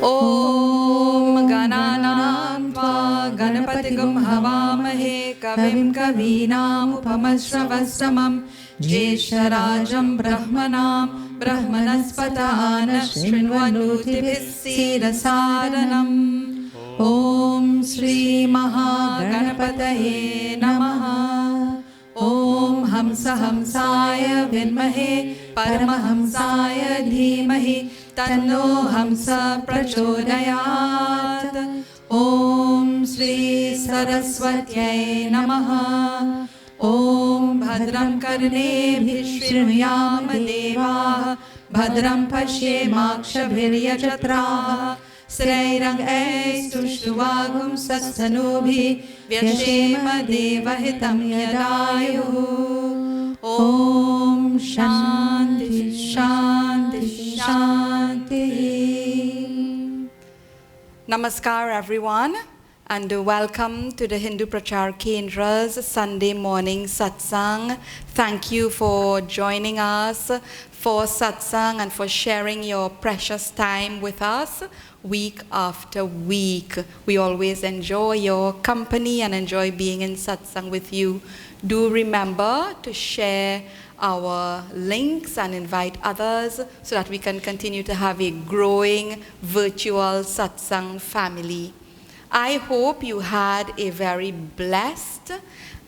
ॐ गणानां त्वा गणपतिगुं हवामहे कविं कवीनामुपमश्रवस्तमं ज्येष्ठराजं ब्रह्मणां ब्रह्मणस्पतान शृण्वन्नोतिभिः सीदसादनम् ॐ श्रीमहागणपतये नमः। ॐ हंसाय विद्महे परमहंसाय धीमहि तन्नो हंस प्रचोदयात्। ॐ श्री सरस्वत्यै नमः। ॐ भद्रं कर्णेभिः शृणुयाम देवाः भद्रं पश्येमाक्षभिर्यजत्राः स्थिरैरङ्गैस्तुष्टुवागुंसस्तनूभिः व्यशेम देवहितं यदायुः। ॐ शान्ति शान्ति शान्ति। Namaskar everyone, and welcome to the Hindu Prachar Kendra's Sunday morning satsang. Thank you for joining us for satsang and for sharing your precious time with us week after week. We always enjoy your company and enjoy being in satsang with you. Do remember to share our links and invite others so that we can continue to have a growing virtual satsang family. I hope you had a very blessed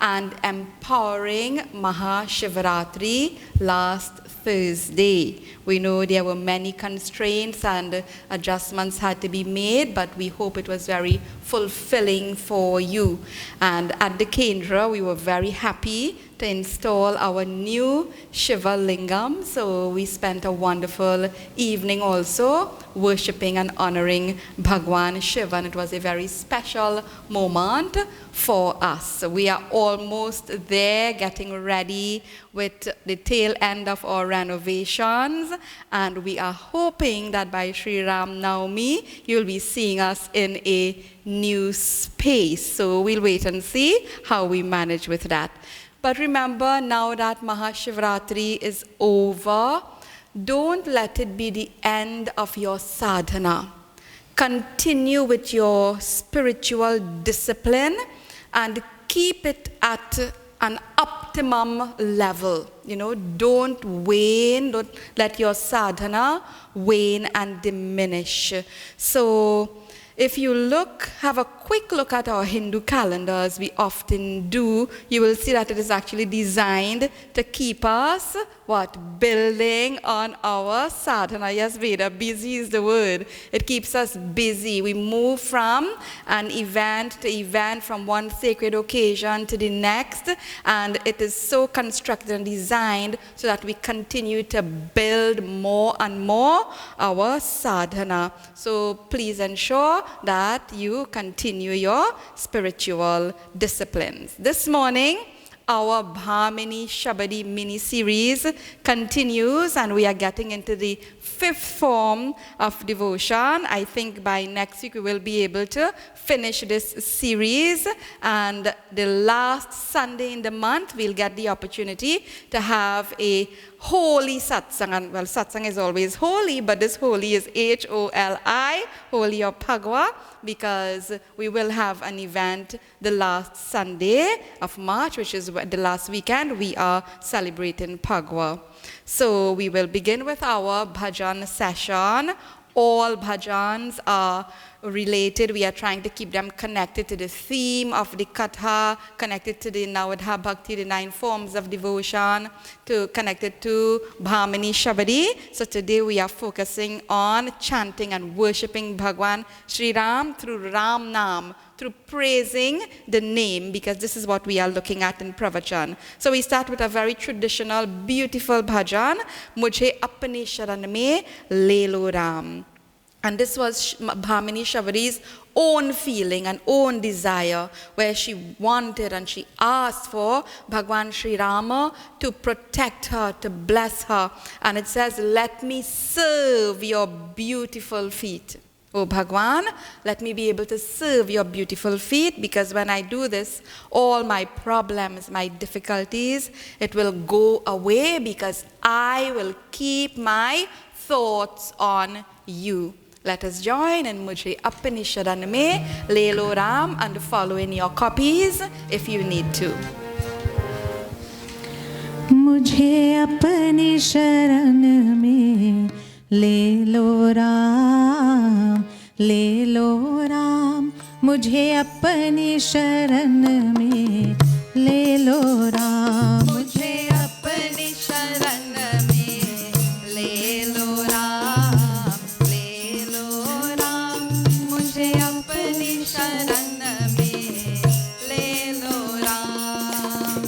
and empowering Mahashivratri last Thursday. We know there were many constraints and adjustments had to be made, but we hope it was very fulfilling for you. And at the Kendra, we were very happy to install our new Shiva Lingam. So we spent a wonderful evening also worshipping and honoring Bhagwan Shiva, and it was a very special moment for us. We are almost there, getting ready with the tail end of our renovations, and we are hoping that by Sri Ram Navami, you'll be seeing us in a new space. So we'll wait and see how we manage with that. But remember, now that Mahashivratri is over, don't let it be the end of your sadhana. Continue with your spiritual discipline and keep it at an optimum level. You know, don't wane, don't let your sadhana wane and diminish. So if you have a quick look at our Hindu calendar, as we often do, you will see that it is actually designed to keep us, building on our sadhana. Yes, Veda, busy is the word. It keeps us busy. We move from an event to event, from one sacred occasion to the next, and it is so constructed and designed so that we continue to build more and more our sadhana. So please ensure that you continue your spiritual disciplines. This morning, our Bhamini Shabadi mini-series continues, and we are getting into the fifth form of devotion. I think by next week we will be able to finish this series, and the last Sunday in the month we'll get the opportunity to have a holy satsang. And well, satsang is always holy, but this holy is H-O-L-I, holy of Phagwa, because we will have an event the last Sunday of March, which is the last weekend. We are celebrating Phagwa. So we will begin with our bhajan session. All bhajans are related. We are trying to keep them connected to the theme of the Katha, connected to the Navadha Bhakti, the 9 forms of devotion, connected to Bhamini Shabadi. So today we are focusing on chanting and worshipping Bhagwan Sri Ram through Ram Nam, through praising the name, because this is what we are looking at in Pravachan. So we start with a very traditional, beautiful bhajan, Mujhe Apne Sharan Mein Le Lo Ram. And this was Bhamini Shabadi's own feeling and own desire, where she wanted and she asked for Bhagwan Sri Rama to protect her, to bless her. And it says, let me serve your beautiful feet. Oh Bhagwan, let me be able to serve your beautiful feet, because when I do this, all my problems, my difficulties, it will go away, because I will keep my thoughts on you. Let us join in Mujhe Apni Sharan Mein Le Lo Ram and follow in your copies if you need to. मुझे अपनी शरण में ले लो राम, ले लो राम, मुझे अपनी शरण में ले लो राम, मुझे अपनी शरण में ले लो राम, ले लो राम, मुझे अपनी शरण में ले लो राम।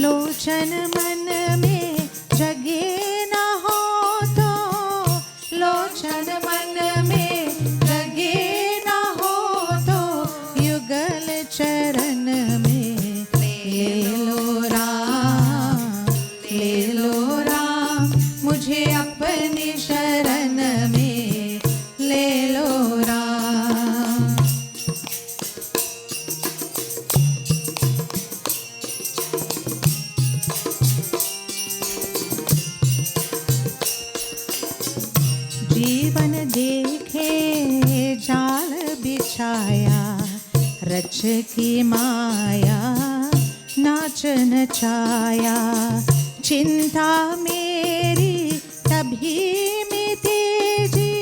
लोचन मन में जगे न हो तो, लोचन मन में जगे न हो तो, युगल चरण में ले लो राम, ले लो राम, मुझे अपनी शरण में ले लो राम। जीवन देखे जाल बिछाया, रच की माया नाच नचाया, चिंता मेरी तभी मिटे जी,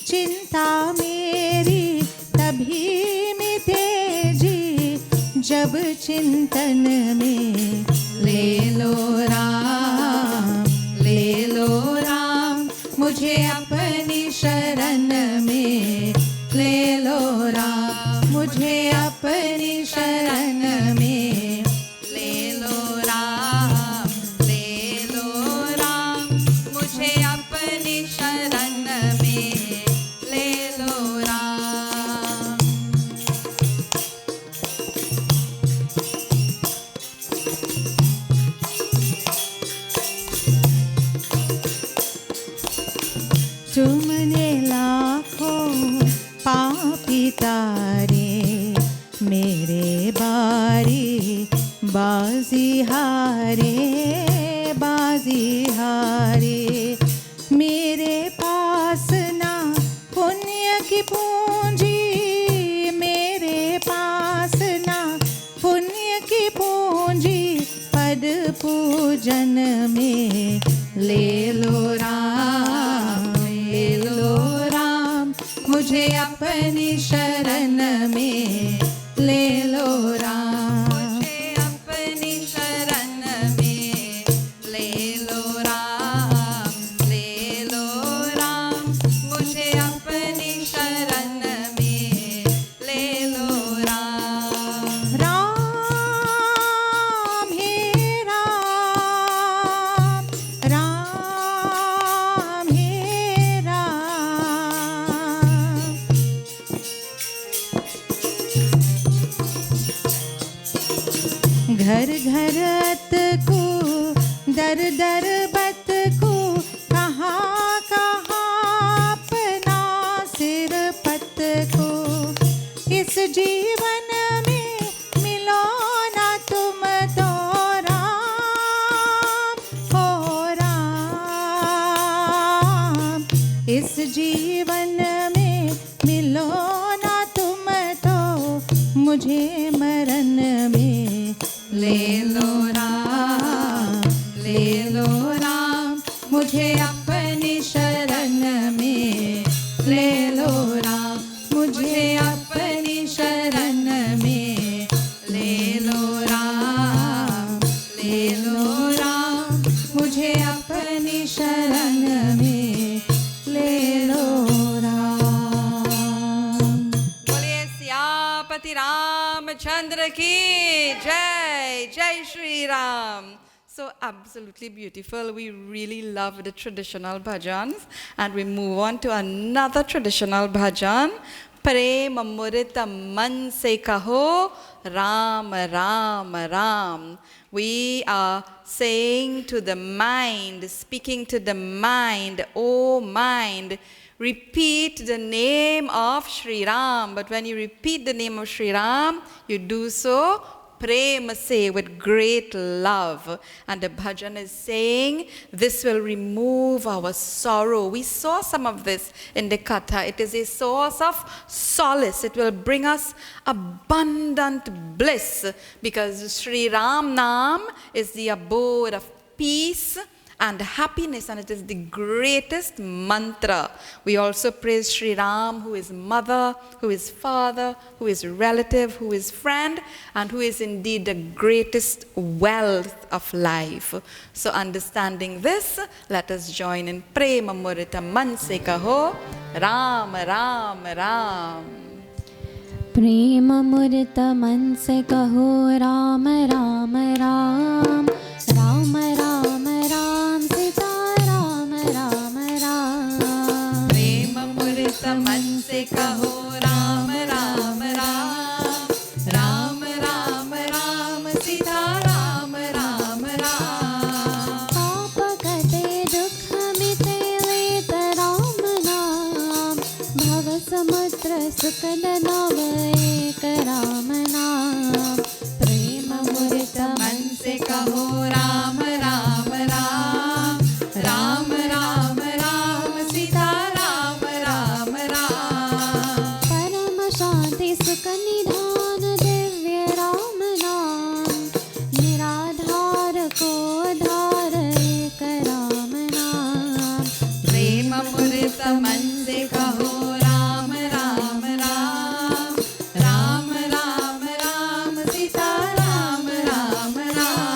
चिंता मेरी तभी मिटे जी, जब चिंतन में ले लो राम, ले लो राम, मुझे अपनी शरण में ले लो राम, मुझे अपनी शरण में ले लो राम, ले लो राम, मुझे अपनी शरण में ले लो राम। तुमने लाखों पापी तारे, मेरे बारी बाजी हारे, बाजी हारे, मेरे पास ना पुण्य की पूंजी, मेरे पास ना पुण्य की पूंजी, पद पूजन में ले लो राम, ले लो राम, मुझे अपनी शरण में ले लो राम, मुझे अपनी शरण में ले लो राम, ले लो राम, मुझे अपनी शरण में ले लो राम। राम हे राम, राम हे राम, घर घर अत को, दर दर बत को, कहाँ कहाँ अपना सिर पत को, इस जीवन में मिलो ना तुम तो राम, हो राम, इस जीवन में मिलो ना तुम तो, मुझे मरण में ले लो राम, ले लो राम, मुझे अपनी शरण में ले लो राम, मुझे अपनी शरण में ले लो राम, ले लो राम, मुझे अपनी शरण में ले लो राम। बोलिए सियापति रामचंद्र की जय, जय Shri Ram. So absolutely beautiful. We really love the traditional bhajans, and we move on to another traditional bhajan. Prem Amrita Man Se Kaho Ram Ram Ram. We are saying to the mind, speaking to the mind, oh mind, repeat the name of Sri Ram. But when you repeat the name of Sri Ram, you do so prem se, with great love. And the bhajan is saying, this will remove our sorrow. We saw some of this in the katha. It is a source of solace. It will bring us abundant bliss, because Sri Ram Nam is the abode of peace and happiness, and it is the greatest mantra. We also praise Sri Ram, who is mother, who is father, who is relative, who is friend, and who is indeed the greatest wealth of life. So understanding this, let us join in Prema Murita Manse Kaho, Ram, Ram, Ram. Prema Murita Manse Kaho, Ram, Ram, Ram. Ram, Ram, Ram, Sita, Ram, Ram, Ram. Prema Murita Manse Kaho, Ram, Ram, Ram. Ram, Ram, Ram, Sita, Ram, Ram, Ram. Papa kate dukha mite leta Ram Naam. Bhava samudra sukha nav ek Ram Naam. Prema Murita Manse Kaho, Ram, Ram, Ram. Ram, Ram, Ram, Sita, Ram, Ram, Ram. Param Shanti Sukha Nidhan Divya Ram Naam. Niradhar ko dhar ek Ram Naam. Prema Murita Manse Kaho, Ram, Ram, Ram. Ram, Ram, Ram, Sita, Ram, Ram, Ram.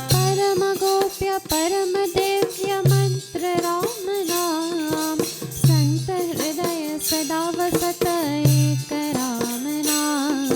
Param Gopya Param Devya Mantra Ram Naam. Sant Hridaya Sada Vasat ek Ram Naam.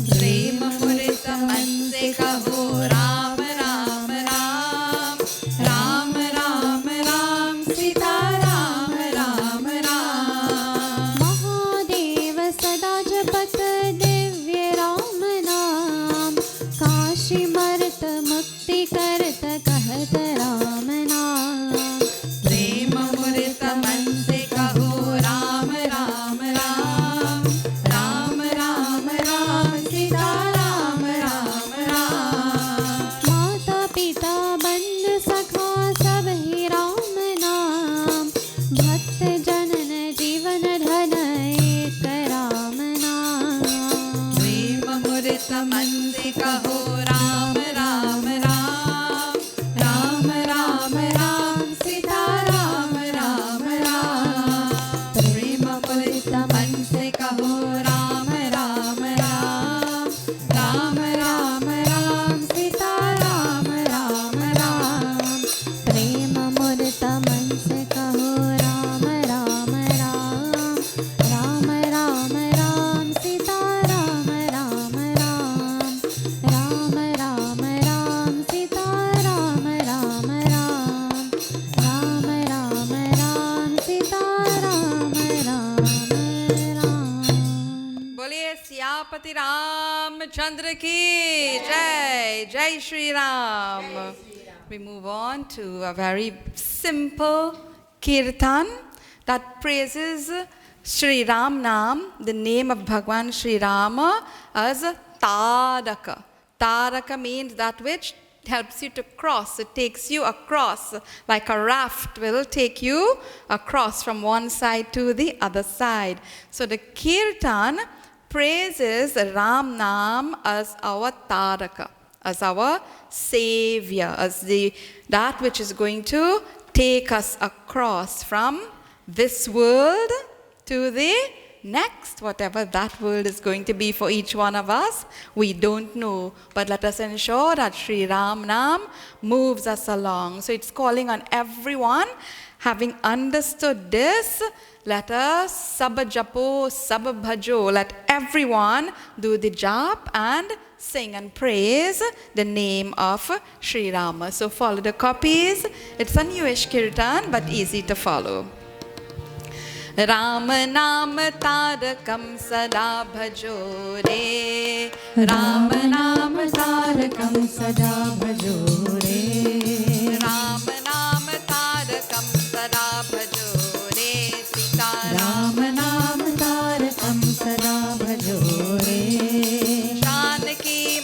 Prema Murita Manse Kaho, Ram, Ram, Ram. Ram, Ram, Ram, Sita, Ram, Ram, Ram. Mahadev Sada Japat Divya Ram Naam. Kashi Mart Mukti Karat Kahat Ram Naam. Prema Murita Manse Kaho, Ram, Ram, Ram. Ram, Ram, Ram, Sita, Ram, Ram, Ram. Mata Pita Bandhu Sakha Sab hi Ram Naam. Bhakt Janan Jeevan Dhan ek Ram Naam. Prema Murita Manse Kaho, Ram, Ram, Ram. Ram, Ram, Ram, Sita, Ram, Ram, Ram. Prema Murita Manse Kaho, Ram, Ram, Ram. Ram, Ram, Ram, Sita, Ram, Ram, Ram. Prema Murita Manse Kaho, Ram, Ram, Ram. Ram, Ram, Ram, Sita, Ram, Ram, Ram. Ram, Ram, Ram, Sita, Ram, Ram, Ram. Ram, Ram, Ram, Sita, Ram, Ram, Ram. बोलिए सियापति रामचंद्र की जय, जय Shri Ram. We move on to a very simple kirtan that praises Sri Ram Nam, the name of Bhagwan Sri Rama, as Taraka. Taraka means that which helps you to cross. It takes you across, like a raft will take you across from one side to the other side. So the kirtan praises Ram Nam as our Taraka, as our savior, as that which is going to take us across from this world to the next, whatever that world is going to be for each one of us, we don't know. But let us ensure that Sri Ram Nam moves us along. So it's calling on everyone. Having understood this, let us sab japo, sab bhajo. Let everyone do the jap and sing and praise the name of Sri Rama. So follow the copies. It's a newish kirtan, but easy to follow. Ram Nam Tarakam Sada Bhajo Re. Ram Nam Tarakam Sada Bhajo Re. Ram Nam Tarakam Sada Bhajo Re. Sita Ram Nam Tarakam Sada Bhajo Re. Janaki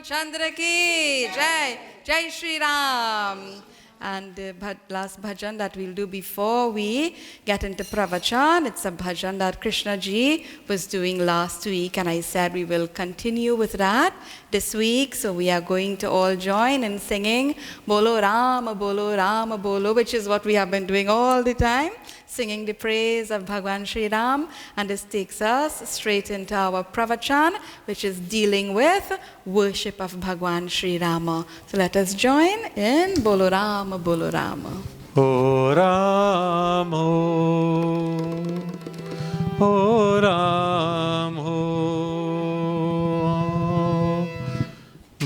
Chandra ki Jai. Jai Shri Ram. And the last bhajan that we'll do before we get into pravachan, it's a bhajan that Krishna ji was doing last week, and I said we will continue with that this week. So we are going to all join in singing Bolo Rama, Bolo Rama, Bolo, which is what we have been doing all the time, singing the praise of Bhagwan Sri Ram. And this takes us straight into our pravachan, which is dealing with worship of Bhagwan Sri Rama. So let us join in Bolo Rama, Bolo Rama. O Ram, O Ram,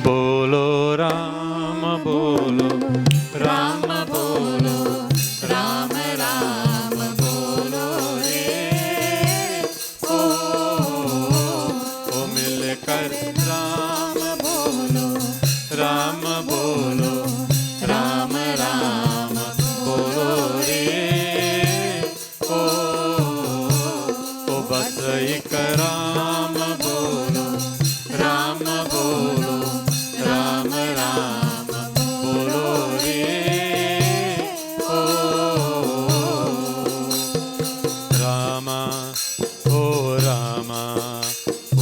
Bolo Ram, Bolo Ram, Bolo Ram, Ram, Bolo Re. O milkar Ram Bolo, Ram Bolo, Ram Ram Bolo Re. O bas ek Ram Bolo, Ram Bolo, Ram Ram Bolo Re. Rama, O Rama, O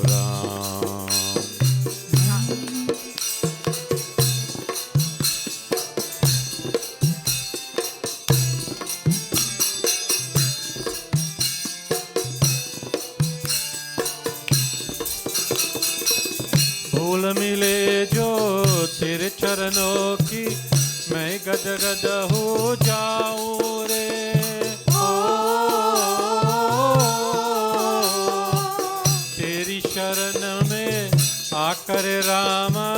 Ram. भूल मिले जो तेरे चरणों की, मैं गद गद हो जाऊं रे। तेरी शरण में आकर रामा,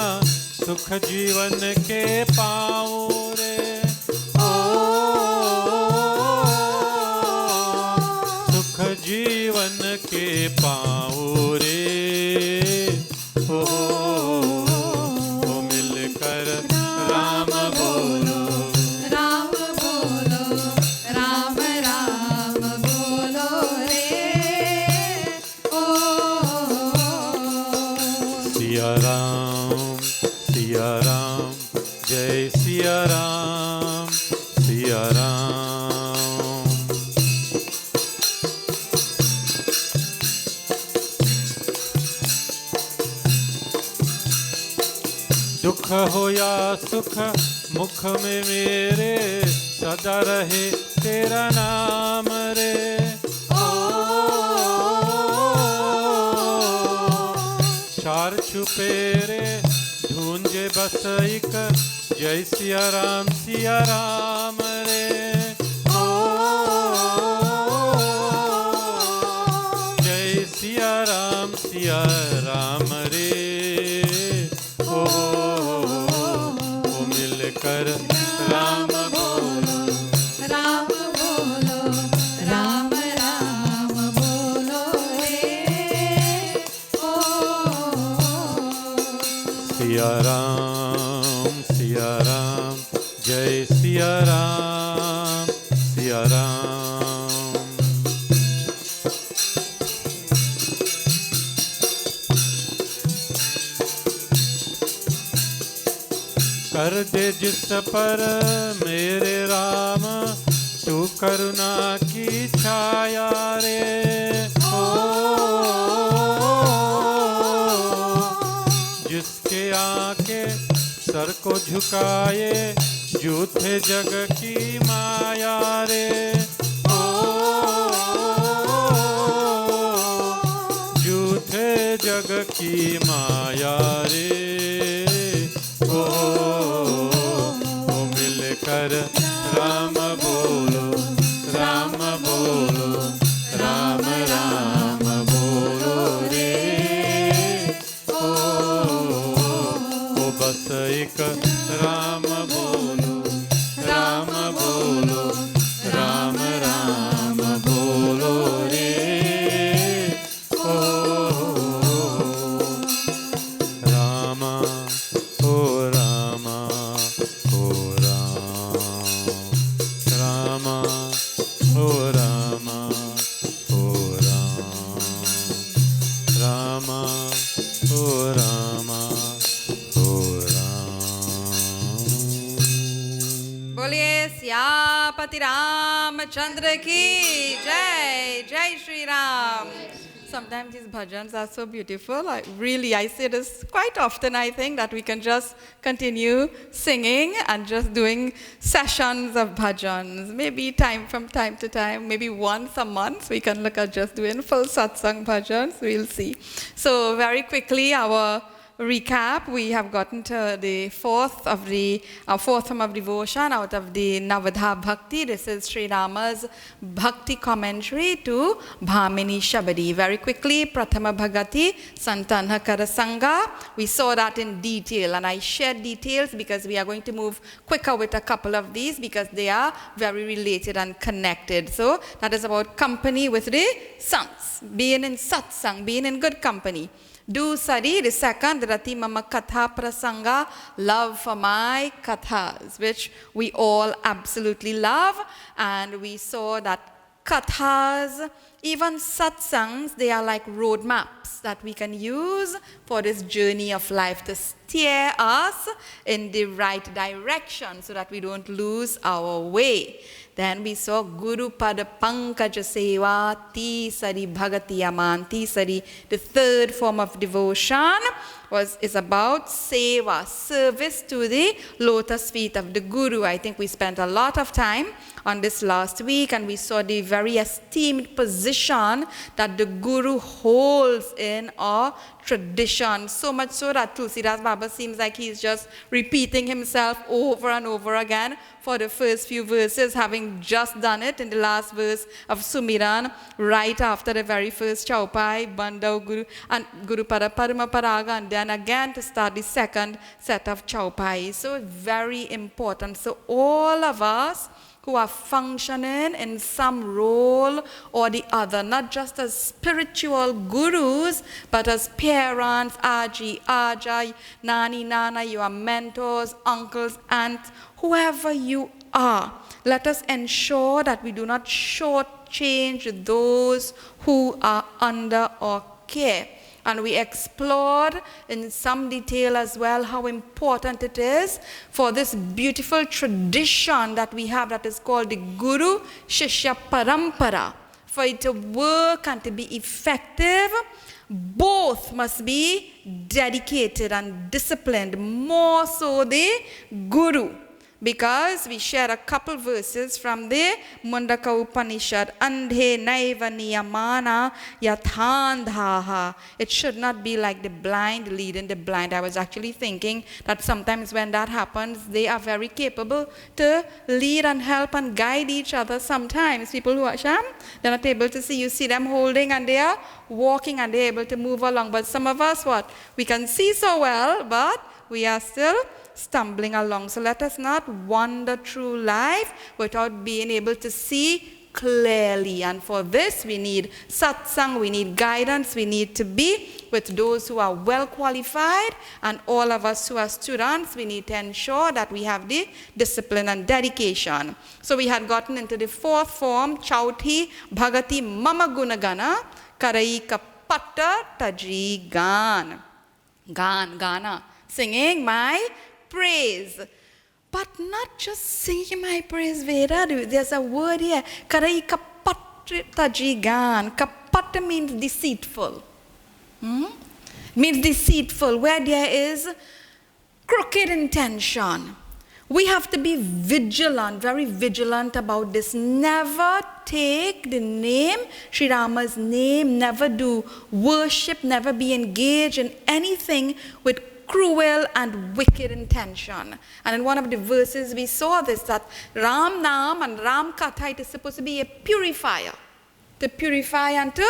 सुख जीवन के पाऊं रे। सुख जीवन के पाऊं रे। ओ मिलकर राम बोलो, राम बोलो, राम राम बोलो रे। ओ सिया राम, जय सिया राम, सिया राम। दुख हो या सुख मुख में मेरे, सदा रहे तेरा नाम रे। चार छुपे रे ढूंढे बस एक, जय सिया राम रे। जय सिया राम रे। ओ मिलकर राम बोलो, राम बोलो, राम राम बोलो रे। ओ सिया राम, जय सिया राम, सिया राम। कर दे जिस पर मेरे राम, तू करुणा की छाया रे। जिसके आके सर को झुकाए, झूठे जग की माया रे। झूठे जग की माया रे। ओ मिलकर राम बोलो, राम बोलो, राम राम बोलो रे। ओ बस एक राम बोलो, राम बोलो, राम राम बोलो रे। ओ रामा, ओ रामा, ओ राम। बोलिए सियापति रामचंद्र की जय. Jai Shri Ram. Sometimes these bhajans are so beautiful. I say this quite often, I think, that we can just continue singing and just doing sessions of bhajans. Maybe from time to time, maybe once a month, we can look at just doing full satsang bhajans. We'll see. So very quickly, our recap, we have gotten to the fourth form of devotion out of the Navadha Bhakti. This is Sri Rama's Bhakti commentary to Bhamini Shabadi. Very quickly, Prathama Bhagati, Santanha Karasanga. We saw that in detail, and I shared details because we are going to move quicker with a couple of these because they are very related and connected. So that is about company with the sants, being in satsang, being in good company. Do sari, the second, Rati Mama Katha Prasanga, love for my kathas, which we all absolutely love. And we saw that kathas, even satsangs, they are like roadmaps that we can use for this journey of life to steer us in the right direction so that we don't lose our way. Then we saw Guru Pada Pankaja Seva, Tisari Bhagati Yaman, Tisari. The third form of devotion is about seva, service to the lotus feet of the Guru. I think we spent a lot of time on this last week, and we saw the very esteemed position that the Guru holds in our tradition. So much so that Tulsidas Baba seems like he's just repeating himself over and over again for the first few verses, having just done it in the last verse of Sumiran, right after the very first Chaupai, Bandau Guru, and Guru Pada Parama Paraga, and then again to start the second set of Chaupai. So very important. So all of us who are functioning in some role or the other, not just as spiritual gurus, but as parents, Aji, Ajay, Nani, Nana, your mentors, uncles, aunts, whoever you are. Let us ensure that we do not shortchange those who are under our care. And we explored in some detail as well how important it is for this beautiful tradition that we have that is called the Guru Shishya Parampara. For it to work and to be effective, both must be dedicated and disciplined, more so the Guru. Because we share a couple verses from the Mundaka Upanishad, Andhe Naiva Niyamana Yathandhaha. It should not be like the blind leading the blind. I was actually thinking that sometimes when that happens, they are very capable to lead and help and guide each other. Sometimes people who are sham, they're not able to see. You see them holding and they are walking and they're able to move along. But some of us, we can see so well, but we are still stumbling along. So let us not wander through life without being able to see clearly. And for this, we need satsang, we need guidance, we need to be with those who are well qualified, and all of us who are students, we need to ensure that we have the discipline and dedication. So we had gotten into the fourth form, Chauthi Bhagati Mama Gunagana Karai Kapatta Taji Gan. Gana. Singing my praise. But not just singing my praise, Veda. There's a word here. Karai kapat tajigan. Kapat means deceitful. Means deceitful, where there is crooked intention. We have to be vigilant, very vigilant about this. Never take the name, Sri Rama's name, never do worship, never be engaged in anything with cruel and wicked intention. And in one of the verses we saw this, that Ram Nam and Ram Katha, it is supposed to be a purifier, to purify and to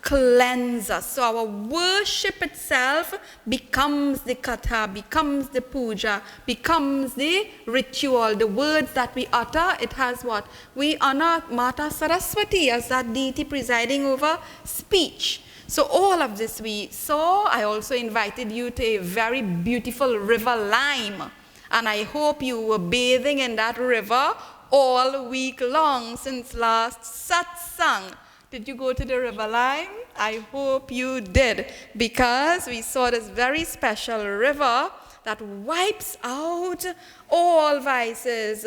cleanse us. So our worship itself becomes the katha, becomes the puja, becomes the ritual. The words that we utter, it has what? We honor Mata Saraswati as that deity presiding over speech. So all of this we saw. I also invited you to a very beautiful river Lime. And I hope you were bathing in that river all week long since last satsang. Did you go to the river Lime? I hope you did, because we saw this very special river that wipes out all vices,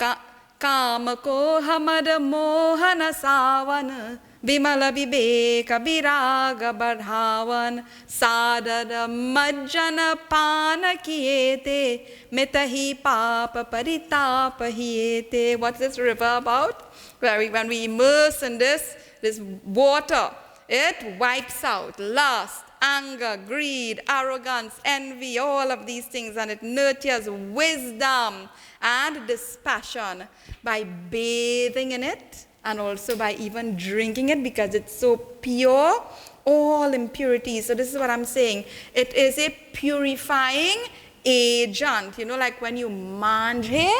काम को हमर मोहन सावन विमल विवेक विराग बढ़ावन सादर मज्जन पान किए ते मितहि पाप परिताप हिए ते. What's this river about? When we immerse in this water, it wipes out lust, anger, greed, arrogance, envy, all of these things, and it nurtures wisdom and dispassion by bathing in it and also by even drinking it because it's so pure, all impurities. So this is what I'm saying. It is a purifying agent, like when you manje.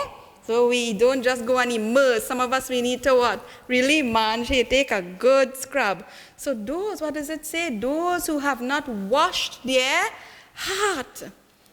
So we don't just go and immerse. Some of us, we need to what? Really manje, take a good scrub. So those, what does it say? Those who have not washed their heart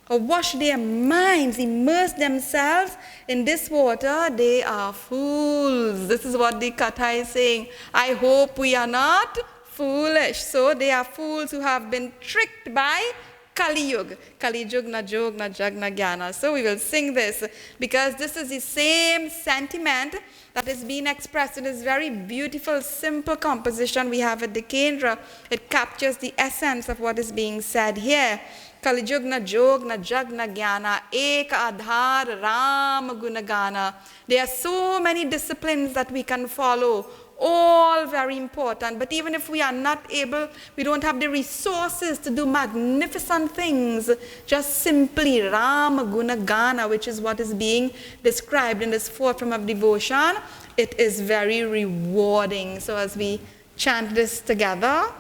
or washed their minds, immerse themselves in this water, they are fools. This is what the Katha is saying. I hope we are not foolish. So they are fools who have been tricked by Kali Yuga. Kali Yuga na jog na jag na jnana. So we will sing this because this is the same sentiment that is being expressed in this very beautiful, simple composition we have at the Kendra. It captures the essence of what is being said here. Kali Yuga na jog na jag na jnana, ek adhar ram gunagana. There are so many disciplines that we can follow, all very important. But even if we are not able, we don't have the resources to do magnificent things, just simply Ram Gunagana, which is what is being described in this fourth form of devotion, it is very rewarding. So as we chant this together,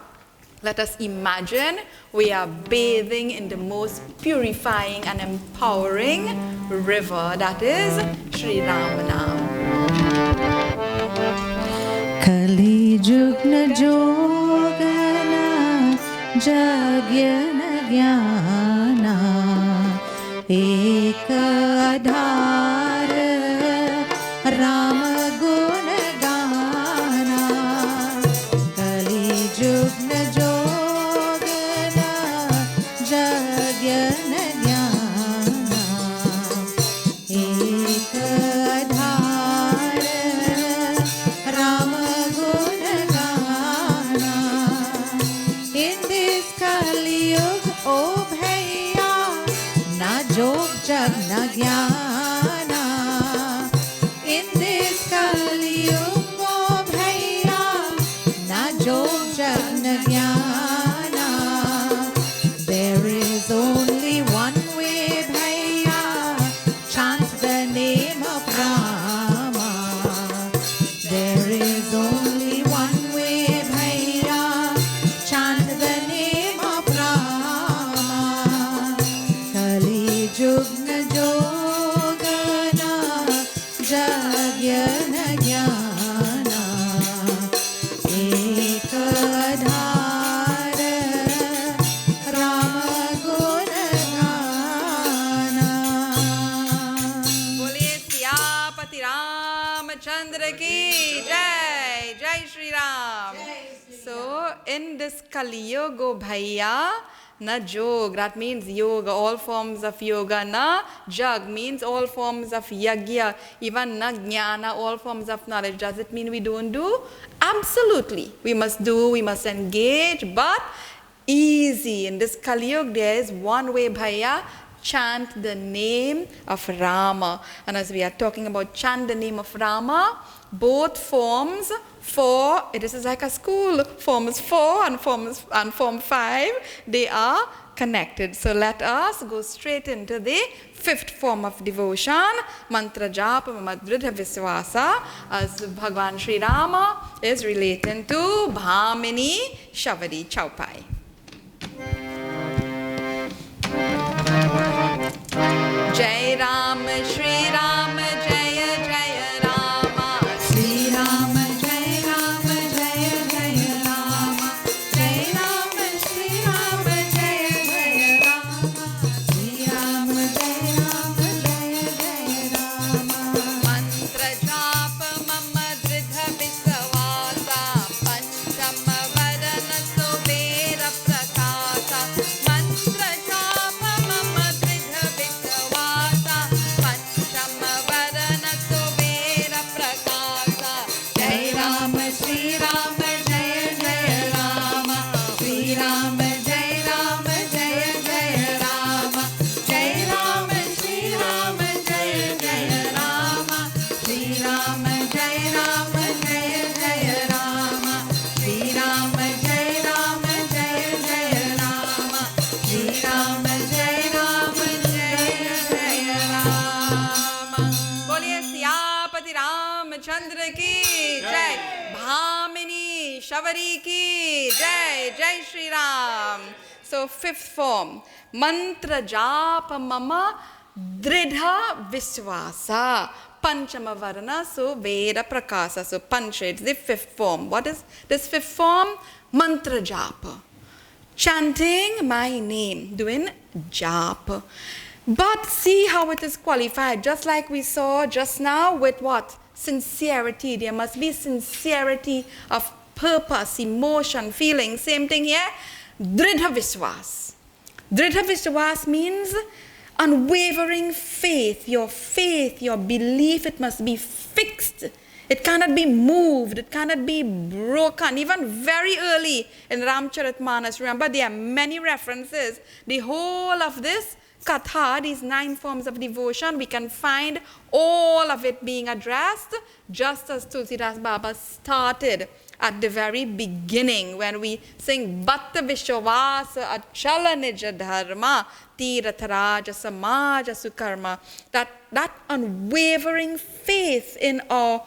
let us imagine we are bathing in the most purifying and empowering river, that is Sri Ramanam. Kali Yugna Jogana Jagyana Jnana Eka Adhar Rama Guna Gana Kali Yugna Jogana Jagyana Jnana Eka Adhar Rama Jog na jnana in this Kali Yuga bhaiya na jog jag na jnana. There is only one way bhaiya, chant the name of Rama. There is only one way bhaiya, chant the name of Rama. Kali Yugna Jogana Jagyana Jnana Eka Adhar Rama Gunagana. Boliye Siyapati Ramachandra ki Jai, Jai Shri Ram. So in this Kali Yuga bhaiya, na jog, that means yoga, all forms of yoga. Na jag means all forms of yagya. Even na jnana, all forms of knowledge. Does it mean we don't do? Absolutely. We must do, we must engage, but easy. In this Kali Yuga, there is one way bhaiya. Chant the name of Rama. And as we are talking about chant the name of Rama, both forms 4, this is like a school, forms 4 and form 5, they are connected. So let us go straight into the 5th form of devotion, mantra japa madridha viswasa, as Bhagavan Sri Rama is relating to Bhamini Shavadi Chaupai. Jai Ram, Shri Ram, Jaya Jaya Rama, Shri Ram, Jai Ram, Jaya Jaya Rama, Jai Ram, Shri Ram, Jaya Jaya Rama, Shri Ram, Jai Ram, Jaya Jaya Rama. Mantra japa mama dridha viswasa, panchama vadana subera prakasa. Mantra japa mama dridha viswasa, panchama Ramchandra ki jai. Bhamini Shavari ki jai. Jai Shri Ram. So fifth form. Mantra japa mama dridha viswasa. Panchama varana, so Veda prakasa. So Pancha, it's the fifth form. What is this fifth form? Mantra japa. Chanting my name, doing japa. But see how it is qualified, just like we saw just now with what? Sincerity. There must be sincerity of purpose, emotion, feeling. Same thing here. Dridha Viswas. Dridha Viswas means unwavering faith, your belief, it must be fixed. It cannot be moved, it cannot be broken. Even very early in Ramcharitmanas, remember there are many references. The whole of this Katha, these 9 forms of devotion, we can find all of it being addressed just as Tulsidas Baba started at the very beginning when we sing Bhatta Vishwasa Achala Nija Dharma Tiratharaja Samaja Sukarma. That unwavering faith in our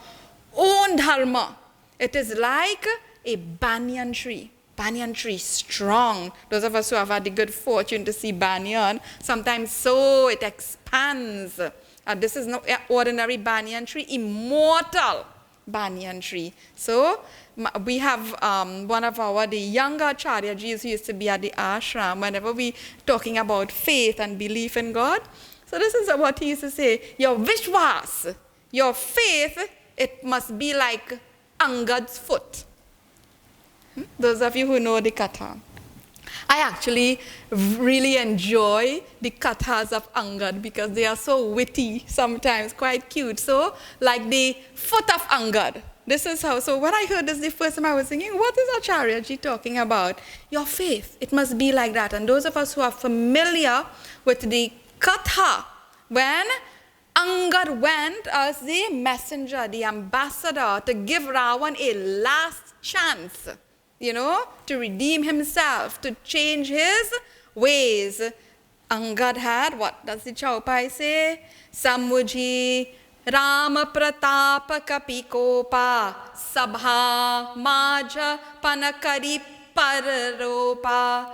own dharma. It is like a banyan tree. Banyan tree, strong. Those of us who have had the good fortune to see banyan, sometimes so it expands. This is no ordinary banyan tree, immortal banyan tree. So we have one of the younger Acharyaji who used to be at the ashram whenever we talking about faith and belief in God. So this is what he used to say, your vishwas, your faith, it must be like Angad's foot. Those of you who know the Katha. I actually really enjoy the Kathas of Angad because they are so witty, sometimes quite cute. So, like the foot of Angad. This is how, so when I heard this the first time I was thinking, what is Acharyaji talking about? Your faith, it must be like that. And those of us who are familiar with the Katha, when Angad went as the messenger, the ambassador, to give Ravan a last chance, to redeem himself, to change his ways. Angad had, what does the Chaupai say? Samujhi Rama Pratapa Kapikopa Sabha Maja Panakari Pararopa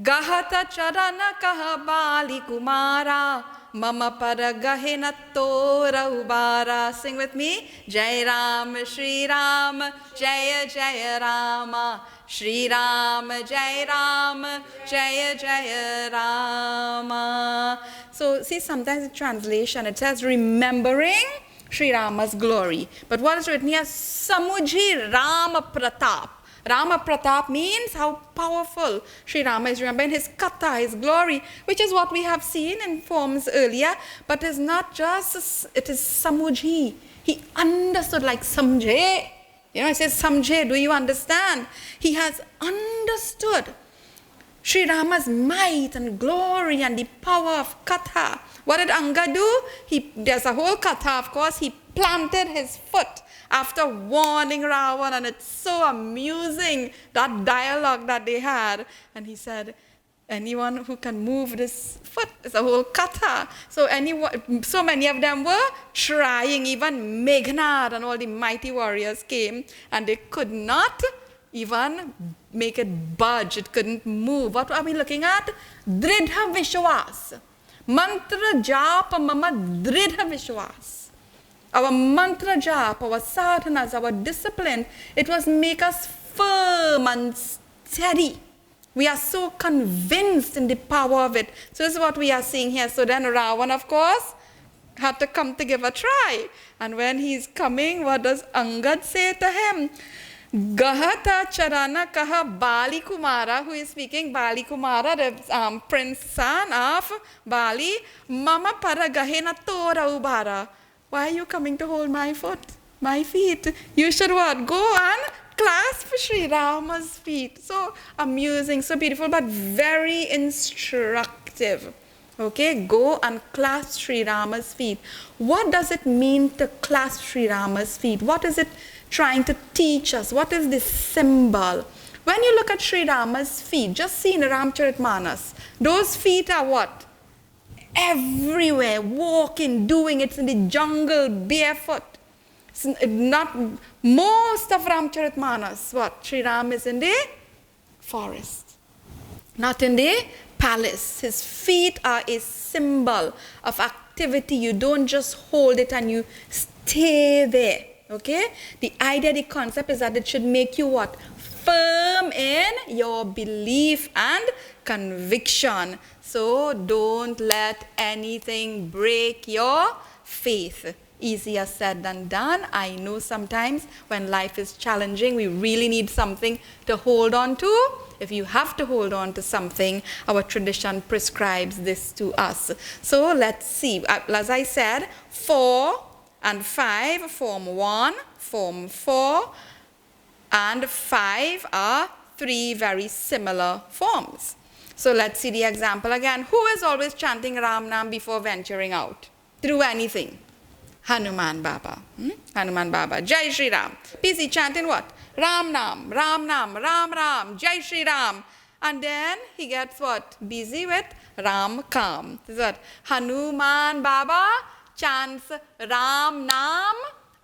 Gahata Charana Kahabali Kumara Mama Paragahena Tora Ubara. Sing with me. Jai Ram, Shri Ram, Jaya Jaya Rama. Shri Ram, Jai Ram, Jaya Jaya Rama. So see, sometimes in translation it says remembering Sri Rama's glory. But what is written here? Samujhi Rama Pratap. Rama Pratap means how powerful Sri Rama is, remembering his Katha, his glory, which is what we have seen in forms earlier, but it's not just, it is Samujhi. He understood, like Samjhe. It says Samjhe, do you understand? He has understood Sri Rama's might and glory and the power of Katha. What did Anga do? There's a whole Katha, of course. He planted his foot after warning Ravan, and it's so amusing, that dialogue that they had. And he said, anyone who can move this foot, it's a whole Katha. So many of them were trying, even Meghnad and all the mighty warriors came, and they could not even make it budge, it couldn't move. What are we looking at? Dridha Vishwas. Mantra japa mama dridha Vishwas. Our mantra japa, our sadhanas, our discipline, it was make us firm and steady. We are so convinced in the power of it. So this is what we are seeing here. So then Ravan, of course, had to come to give a try. And when he's coming, what does Angad say to him? Gahata Charana Kaha Bali Kumara, who is speaking, Bali Kumara, the prince son of Bali, Mama Paragahena Tora Ubara. Why are you coming to hold my foot, my feet? You should what? Go and clasp Sri Rama's feet. So amusing, so beautiful, but very instructive. Okay, go and clasp Sri Rama's feet. What does it mean to clasp Sri Rama's feet? What is it trying to teach us? What is this symbol? When you look at Sri Rama's feet, just see in Ramcharitmanas, those feet are what? Everywhere, walking, doing it in the jungle, barefoot. Not most of Ramcharitmanas, what? Sri Ram is in the forest, not in the palace. His feet are a symbol of activity. You don't just hold it and you stay there. Okay? The idea, the concept is that it should make you what? Firm in your belief and conviction. So don't let anything break your faith. Easier said than done. I know sometimes when life is challenging, we really need something to hold on to. If you have to hold on to something, our tradition prescribes this to us. So let's see. As I said, 4 and 5 form 1, form 4, and 5 are 3 very similar forms. So let's see the example again. Who is always chanting Ram Nam before venturing out? Through anything? Hanuman Baba. Hanuman Baba. Jai Shri Ram. PC chanting what? Ram Nam, Ram Nam, Ram Ram, Jai Shri Ram. And then he gets what? Busy with Ram Kam. This is what? Hanuman Baba chants Ram Nam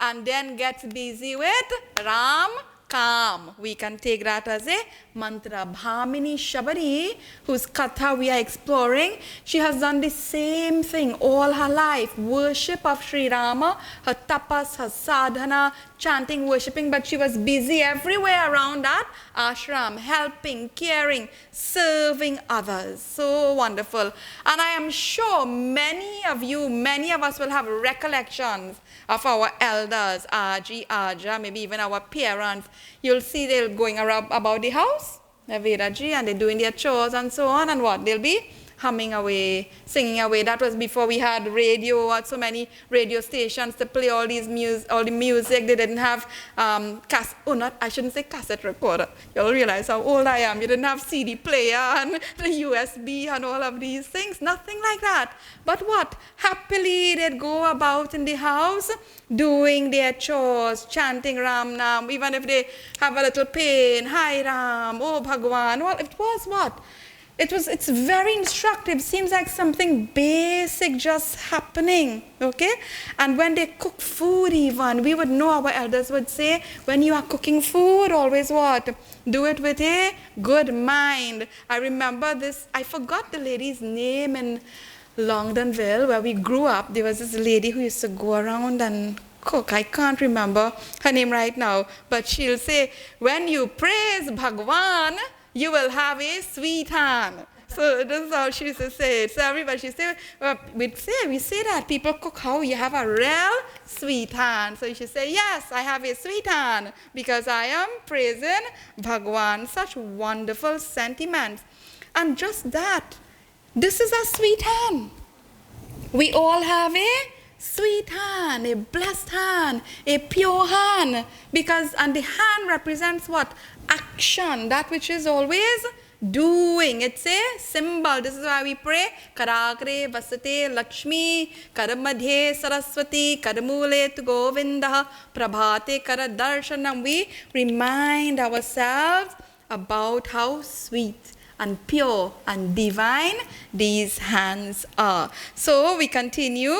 and then gets busy with Ram Kam. We can take that as a mantra. Bhamini Shabari, whose katha we are exploring, she has done the same thing all her life. Worship of Sri Rama, her tapas, her sadhana, chanting, worshipping, but she was busy everywhere around that ashram, helping, caring, serving others. So wonderful. And I am sure many of you, many of us will have recollections of our elders, Aji, Aja, maybe even our parents. You'll see they're going around about the house, Veraji, and they're doing their chores and so on, and what? They'll be humming away, singing away. That was before we had radio or so many radio stations to play all the music. They didn't have I shouldn't say cassette recorder. You'll realize how old I am. You didn't have CD player and the USB and all of these things. Nothing like that. But what? Happily they'd go about in the house doing their chores, chanting Ram Nam, even if they have a little pain. Hi Ram, oh Bhagwan. Well, it was what? It's very instructive. Seems like something basic just happening, okay? And when they cook food even, we would know, our elders would say, when you are cooking food, always what? Do it with a good mind. I remember this, I forgot the lady's name in Longdonville, where we grew up. There was this lady who used to go around and cook. I can't remember her name right now, but she'll say, when you praise Bhagwan, you will have a sweet hand. So this is how she used to say it. So everybody, she say, we say that people cook how you have a real sweet hand. So you should say, yes, I have a sweet hand because I am praising Bhagwan. Such wonderful sentiments. And just that, this is a sweet hand. We all have a sweet hand, a blessed hand, a pure hand, because, and the hand represents what? Action, that which is always doing. It's a symbol. This is why we pray, Karagre Vasate Lakshmi, Karamadhe Saraswati, Karamule tu Govinda, Prabhate Karadarshanam. We remind ourselves about how sweet and pure and divine these hands are. So we continue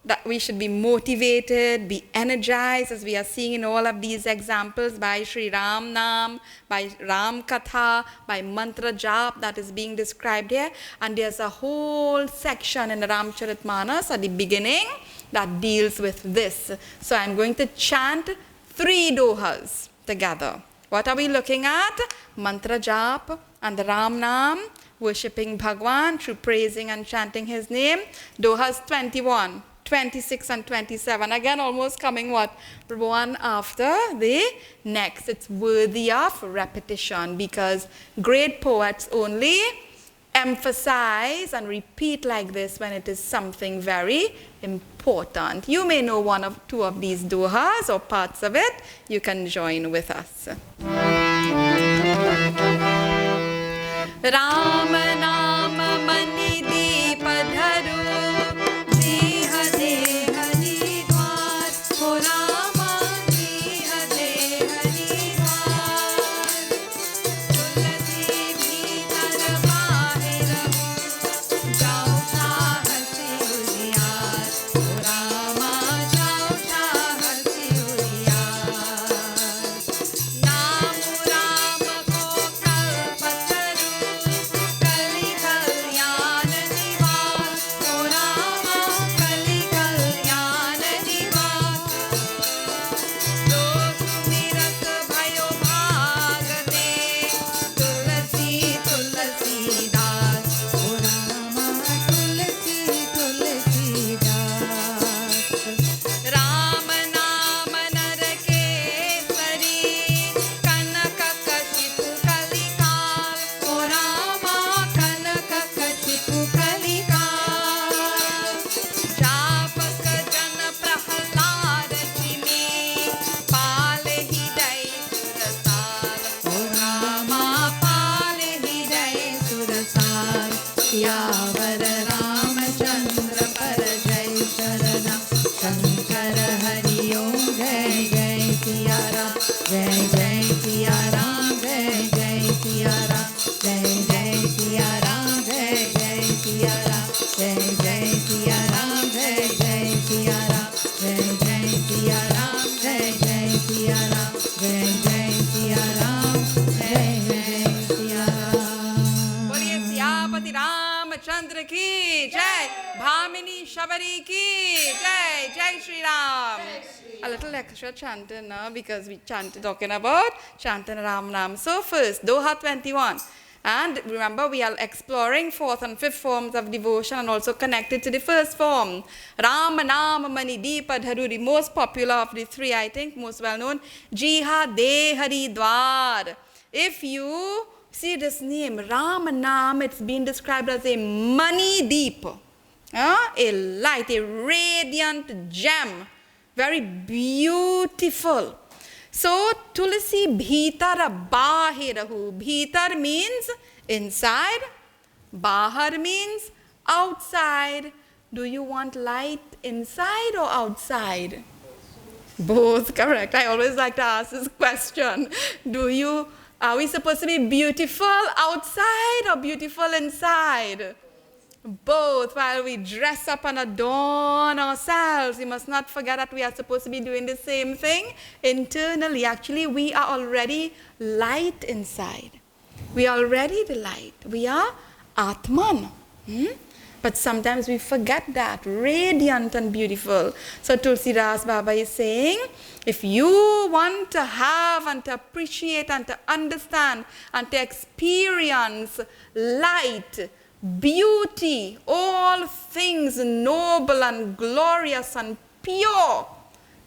that we should be motivated, be energized, as we are seeing in all of these examples, by Sri Ram Nam, by Ram Katha, by Mantra Jap that is being described here. And there's a whole section in the Ramcharitmanas at the beginning that deals with this. So I'm going to chant 3 dohas together. What are we looking at? Mantra Jap and the Ram Nam, worshipping Bhagwan through praising and chanting his name. Dohas 21. 26 and 27, again almost coming what? One after the next. It's worthy of repetition because great poets only emphasize and repeat like this when it is something very important. You may know 1 or 2 of these dohas or parts of it. You can join with us. Ram Nama Mani Deepa Dharu, जय जय सिया राम जय जय सिया राम जय जय सिया राम जय जय सिया राम जय जय सिया राम जय जय सिया राम जय जय सिया राम जय जय सिया राम जय जय सिया राम जय जय सिया राम बोलिए सियापति रामचंद्र की जय, भामिनी शबरी की जय, जय Shri Ram. A little extra chanted now because we chanted talking about chanting Ram Nam. So first, Doha 21. And remember, we are exploring fourth and fifth forms of devotion and also connected to the first form. Ram Nam Mani Deepa Dharuri, most popular of the three, I think, most well known. Jiha De Hari Dwar. If you see this name, Ram Nam, it's been described as a money deep, a light, a radiant gem, very beautiful. So, Tulasi Bhitara Bahirahu. Bhitar means inside, Bahar means outside. Do you want light inside or outside? Both, correct. I always like to ask this question. Are we supposed to be beautiful outside or beautiful inside? Both. While we dress up and adorn ourselves, we must not forget that we are supposed to be doing the same thing internally. Actually, we are already light inside. We are already the light. We are Atman. But sometimes we forget that, radiant and beautiful. So Tulsidas Baba is saying, if you want to have and to appreciate and to understand and to experience light, beauty, all things noble and glorious and pure,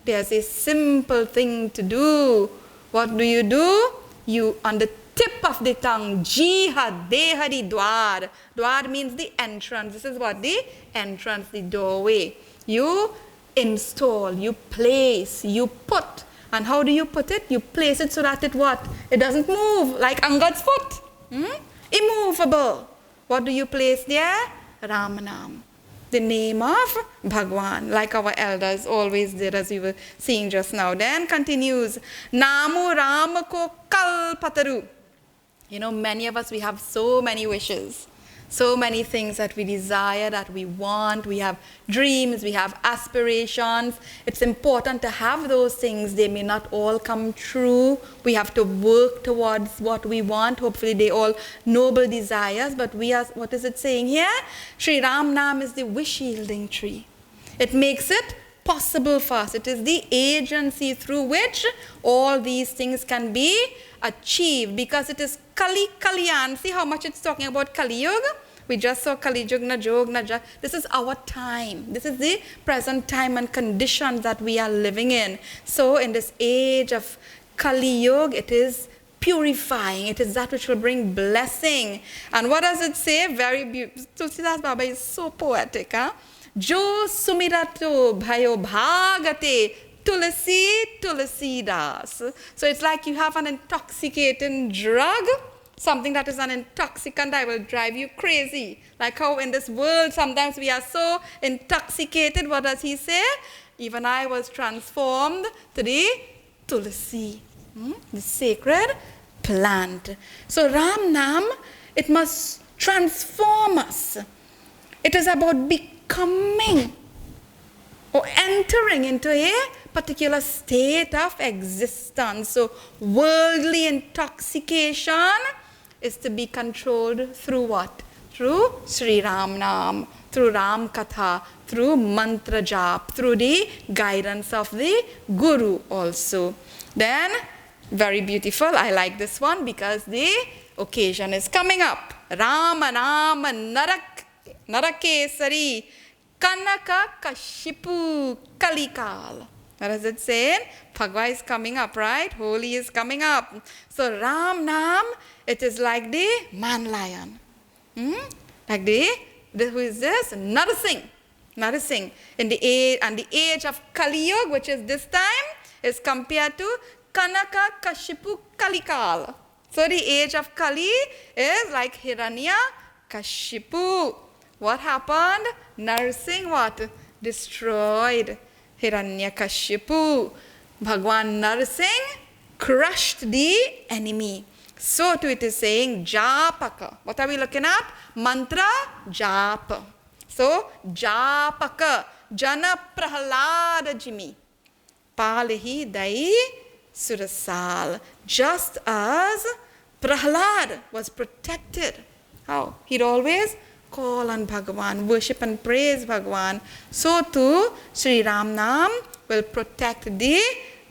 there's a simple thing to do. What do? You, on the tip of the tongue, Jiha Dehari Dwar. Dwar means the entrance. This is what the entrance, the doorway. You install, you place, you put. And how do you put it? You place it so that it what? It doesn't move like Angad's foot. Immovable. What do you place there? Ramanam. The name of Bhagwan, like our elders always did, as we were seeing just now. Then continues, Namu Ramako Kalpataru. You know, many of us, we have so many wishes, so many things that we desire, that we want. We have dreams, we have aspirations. It's important to have those things. They may not all come true. We have to work towards what we want. Hopefully they all noble desires. But we are, what is it saying here? Sri Ram Nam is the wish-yielding tree. It makes it possible for us. It is the agency through which all these things can be achieved, because it is Kali Kalyan. See how much it's talking about Kali Yuga? We just saw Kali Yuga, Jog, Naja. This is our time. This is the present time and conditions that we are living in. So in this age of Kali Yuga, it is purifying. It is that which will bring blessing. And what does it say? Very beautiful. Tulsidas Baba is so poetic. Jo sumirato bhayo bhagate Tulasi Tulasidas. So it's like you have an intoxicating drug, something that is an intoxicant that will drive you crazy. Like how in this world sometimes we are so intoxicated. What does he say? Even I was transformed to the Tulasi, the sacred plant. So Ram Nam, it must transform us. It is about becoming or entering into a particular state of existence. So worldly intoxication is to be controlled through what? Through Sri Ram Nam, through Ram Katha, through mantra jap, through the guidance of the Guru also. Then, very beautiful, I like this one because the occasion is coming up. Rama Nama Narakesari Kanaka Kashipu Kalikal. What does it say? Phagwa is coming up, right? Holi is coming up. So Ram Nam, it is like the man lion. Like who is this? Narsingh. In the age of Kali Yuga, which is this time, is compared to Kanaka Kashipu Kalikal. So the age of Kali is like Hiranya Kashipu. What happened? Narsingh what? Destroyed Hiranyakashipu. Bhagwan Narsingh crushed the enemy. So too it is saying Japaka. What are we looking at? Mantra Japa. So Japaka Jana Prahalada Jimi Palihi Dai Surasal. Just as Prahalad was protected. How? He'd always call on Bhagavan, worship and praise Bhagavan. So too Sri Ram Nam will protect the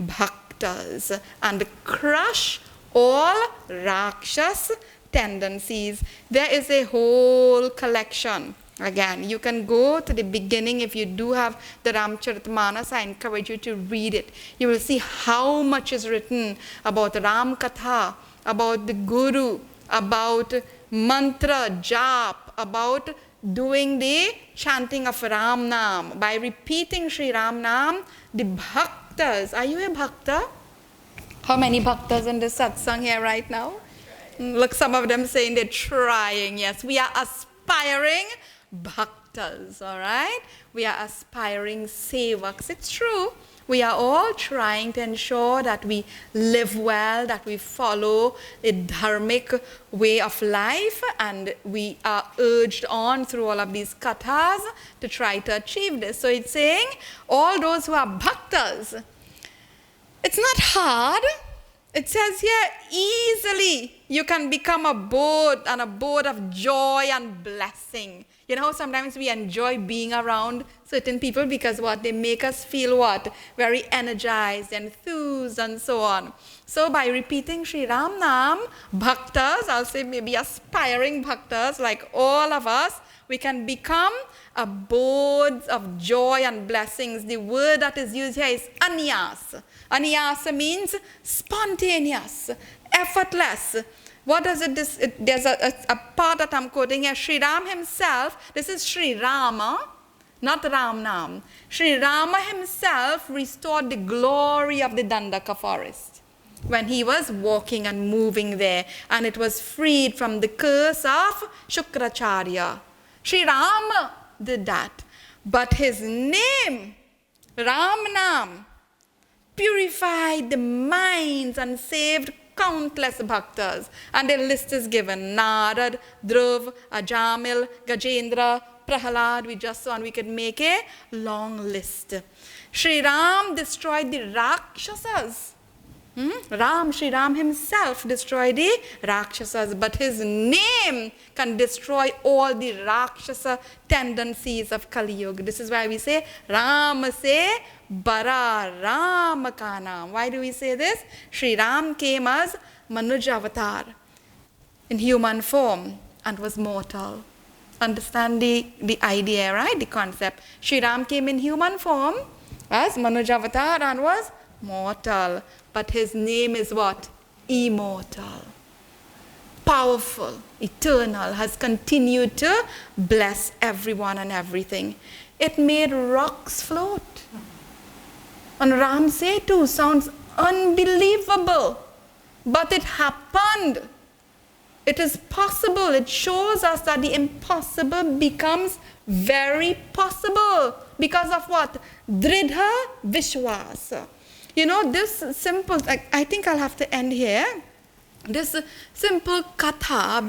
bhaktas and crush all Rakshas tendencies. There is a whole collection. Again, you can go to the beginning. If you do have the Ramcharitmanas, I encourage you to read it. You will see how much is written about Ram Katha, about the Guru, about mantra, jap, about doing the chanting of Ram Nam. By repeating Sri Ram Nam, the bhaktas, are you a bhakta? How many bhaktas in this satsang here right now? Look, some of them saying they're trying. Yes, we are aspiring bhaktas, all right? We are aspiring sevaks. It's true. We are all trying to ensure that we live well, that we follow a dharmic way of life, and we are urged on through all of these kathas to try to achieve this. So it's saying all those who are bhaktas, it's not hard. It says here, easily you can become a boat of joy and blessing. You know, sometimes we enjoy being around certain people because what? They make us feel what? Very energized, enthused, and so on. So by repeating Sri Ram Nam, bhaktas, I'll say maybe aspiring bhaktas like all of us, we can become abodes of joy and blessings. The word that is used here is anyas. Anyasa means spontaneous, effortless. What does it, there's a part that I'm quoting here, Sri Ram himself, this is Sri Rama, not Ram Nam. Sri Rama himself restored the glory of the Dandaka forest when he was walking and moving there, and it was freed from the curse of Shukracharya. Sri Rama did that. But his name, Ram Nam, purified the minds and saved countless bhaktas. And a list is given. Narad, Dhruv, Ajamil, Gajendra, Prahalad. We just saw, and we could make a long list. Sri Ram destroyed the Rakshasas. Sri Ram himself destroyed the Rakshasas, but his name can destroy all the Rakshasa tendencies of Kali Yuga. This is why we say, Ram se bara Ram ka naam. Why do we say this? Sri Ram came as Manuj avatar in human form and was mortal. Understand the idea, right? The concept. Sri Ram came in human form as Manuj avatar and was mortal. But his name is what? Immortal. Powerful, eternal, has continued to bless everyone and everything. It made rocks float. And Ram Setu sounds unbelievable. But it happened. It is possible. It shows us that the impossible becomes very possible. Because of what? Dridha Vishwas. You know, this simple, I think I'll have to end here. This simple katha,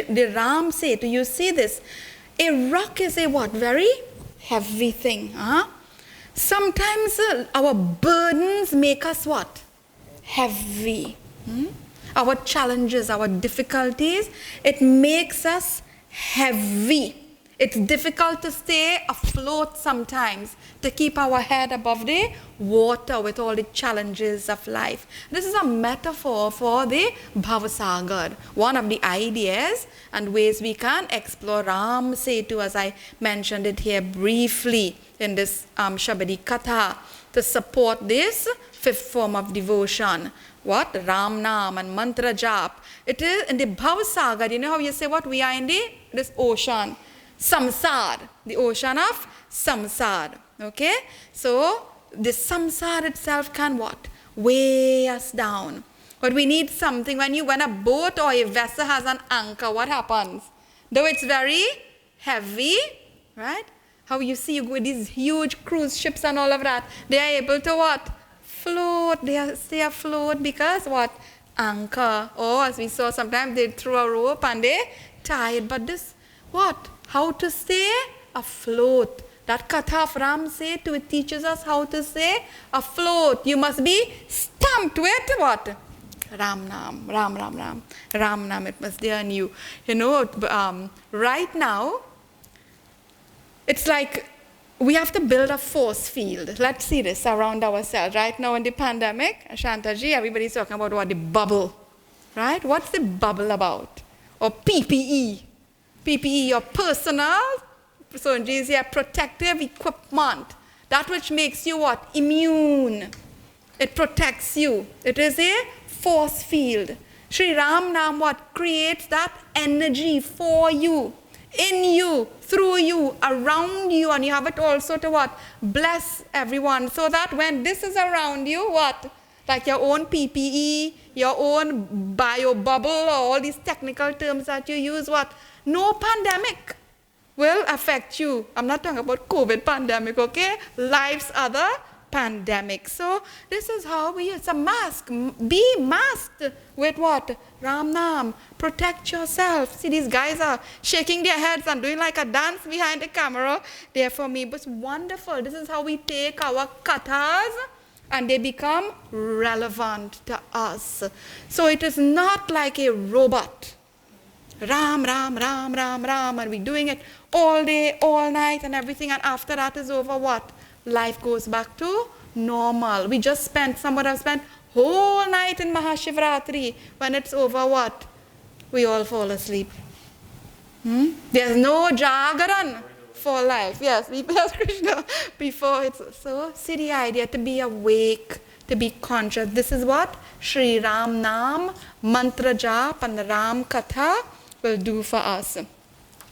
the Ram Setu, you see this. A rock is a what? Very heavy thing. Huh? Sometimes our burdens make us what? Heavy. Our challenges, our difficulties, it makes us heavy. It's difficult to stay afloat sometimes, to keep our head above the water with all the challenges of life. This is a metaphor for the Bhavasagar. One of the ideas and ways we can explore Ram Setu, as I mentioned it here briefly in this Shabadi Katha, to support this fifth form of devotion. What? Ram Nam and Mantra Jap. It is in the Bhavasagar. You know how you say what? We are in this ocean. Samsar, the ocean of samsar. Okay? So, the samsar itself can what? Weigh us down. But we need something. When a boat or a vessel has an anchor, what happens? Though it's very heavy, right? How you see with these huge cruise ships and all of that, they are able to what? afloat. They stay afloat because what? Anchor. Or as we saw, sometimes they throw a rope and they tie it. But this, what? How to stay afloat. That Katha of Ram say to it teaches us how to stay afloat. You must be stamped with what? Ram Nam, Ram Ram Ram, Ram Nam. It must be on you. You know, right now, it's like we have to build a force field. Let's see this around ourselves. Right now in the pandemic, Shantaji, everybody's talking about what? The bubble. Right? What's the bubble about? Or PPE. PPE, your personal, so in Jesus, protective equipment. That which makes you what? Immune. It protects you. It is a force field. Sri Ram Nam what? Creates that energy for you, in you, through you, around you, and you have it also to what? Bless everyone. So that when this is around you, what? Like your own PPE, your own bio bubble, or all these technical terms that you use, what? No pandemic will affect you. I'm not talking about COVID pandemic, okay? Life's other pandemic. So this is how we use a mask. Be masked with what? Ram Nam. Protect yourself. See, these guys are shaking their heads and doing like a dance behind the camera. They're for me. But it's wonderful. This is how we take our kathas and they become relevant to us. So it is not like a robot. Ram, Ram, Ram, Ram, Ram, and we're doing it all day, all night, and everything, and after that is over, what? Life goes back to normal. We just spent, some would have spent whole night in Mahashivratri. When it's over, what? We all fall asleep. There's no Jagaran for life. Yes, Krishna, before it's, so see the idea to be awake, to be conscious. This is what Sri Ram Nam, Mantra Jap, and the Ram Katha will do for us.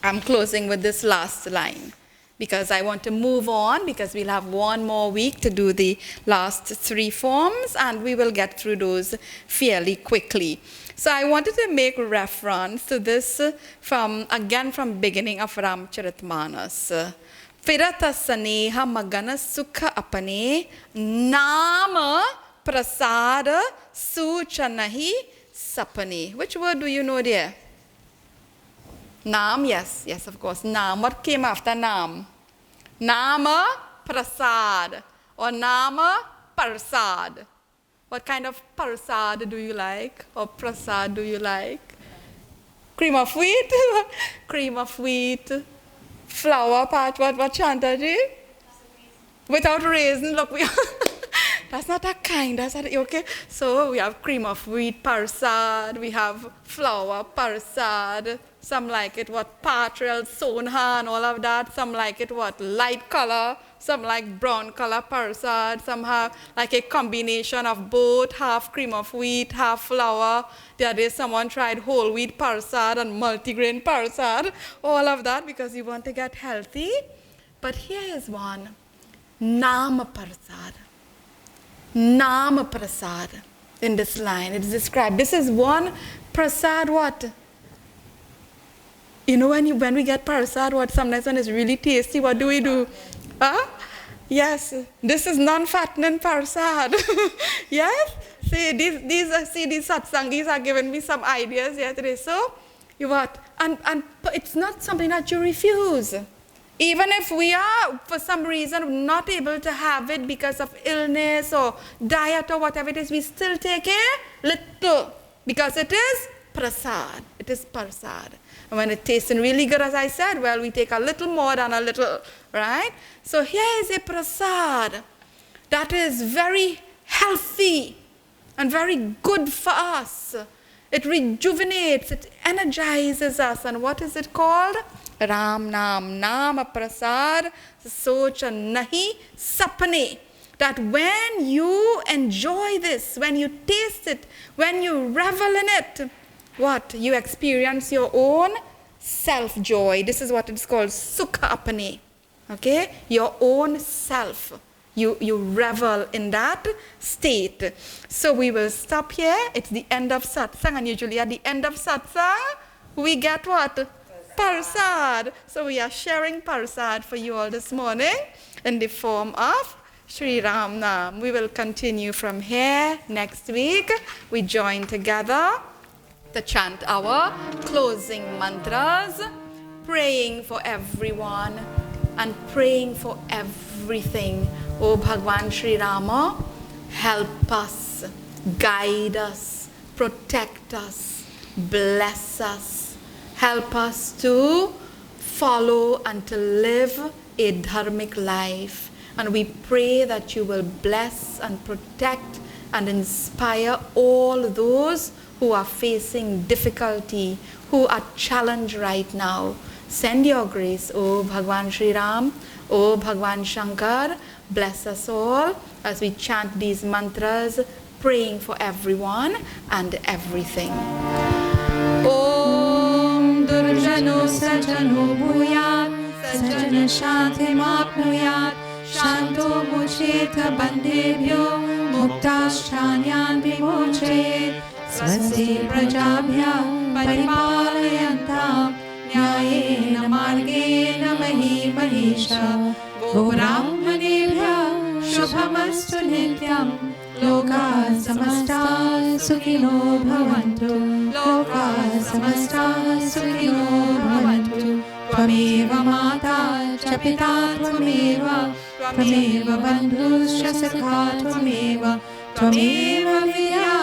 I'm closing with this last line because I want to move on, because we'll have one more week to do the last 3 forms and we will get through those fairly quickly. So I wanted to make reference to this from beginning of Ramcharitmanas. Pirata saneha magana sukha apane nama prasada suchanahi sapane. Which word do you know there? Nam, yes, of course. Nam. What came after Nam? Nama prasad or Nama parsad. What kind of parsad do you like? Or prasad do you like? Cream of wheat? Cream of wheat. Flour patch. What Shantaji? Without raisin. Look, we that's not that kind. That's not, okay? So we have cream of wheat parsad. We have flour parsad. Some like it what? Patrel, sonhan, all of that. Some like it what? Light color. Some like brown color parsad. Some have like a combination of both. Half cream of wheat, half flour. The other day someone tried whole wheat parsad and multigrain parsad. All of that because you want to get healthy. But here is one. Nama parsad. Nama prasad. In this line, it is described. This is one prasad what? You know when we get prasad, what sometimes when it's really tasty, what do we do? Huh? Yes, this is non-fattening prasad. Yes? See, these satsangis are giving me some ideas yesterday. So, you what? And it's not something that you refuse. Even if we are, for some reason, not able to have it because of illness or diet or whatever it is, we still take a little because it is prasad. It is prasad. And when it tastes really good, as I said, well, we take a little more than a little, right? So here is a prasad that is very healthy and very good for us. It rejuvenates, it energizes us. And what is it called? Ram Nam, Nama Prasad, Socha Nahi Sapane. That when you enjoy this, when you taste it, when you revel in it, what? You experience your own self-joy. This is what it's called, Sukha Apane. Okay? Your own self. You revel in that state. So we will stop here. It's the end of satsang, and usually at the end of satsang, we get what? Parsad. So we are sharing parsad for you all this morning in the form of Shri Ram Naam. We will continue from here next week. We join together to chant our closing mantras, praying for everyone and praying for everything. O Bhagwan Shri Rama, help us, guide us, protect us, bless us, help us to follow and to live a dharmic life. And we pray that you will bless and protect and inspire all those who are facing difficulty, who are challenged right now. Send your grace, O Bhagwan Shri Ram, O Bhagwan Shankar, bless us all as we chant these mantras, praying for everyone and everything. Om Durjano Sajano Bhuyat, Sajana Shanti Mapnuyat, Shanto Mucheta Bandebhyo, Muktashanyan Vimochayet, Swasti Prajabhya Paripalayantam, Nyayena Margena Mahi Mahisha, Gobrahmanebhya Shubhamastu Nityam, Loka Samasta Sukhino Bhavantu, Loka Samasta Sukhino Bhavantu, Tvameva Mata Chapita Tvameva, Tvameva Bandhuscha Sakha Tvameva, Tvameva Vidya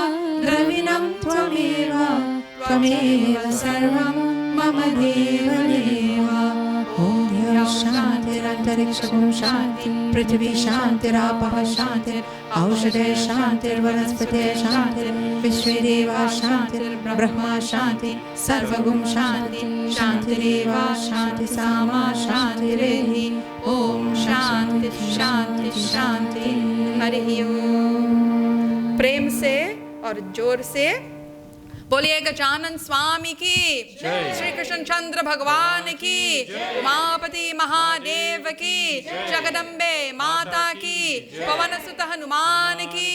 Dravinam Tvameva, Tvameva Sarvam Mama Deva Deva. Om Shanti Antariksham Shanti, Prithvi Shanti Rapaha Shanti, Aushade Shanti, Vanaspate Shanti, Vishvedeva Shanti, Brahma Shanti, Sarvagum Shanti, Shanti Deva Shanti, Sama Shanti Rehi. Om Shanti Shanti Shanti. Harihi Om. प्रेम से और जोर से बोलिए गजानन स्वामी की, श्री कृष्ण चंद्र भगवान की, उमापति महादेव की, जगदम्बे माता की, पवन सुत हनुमान की,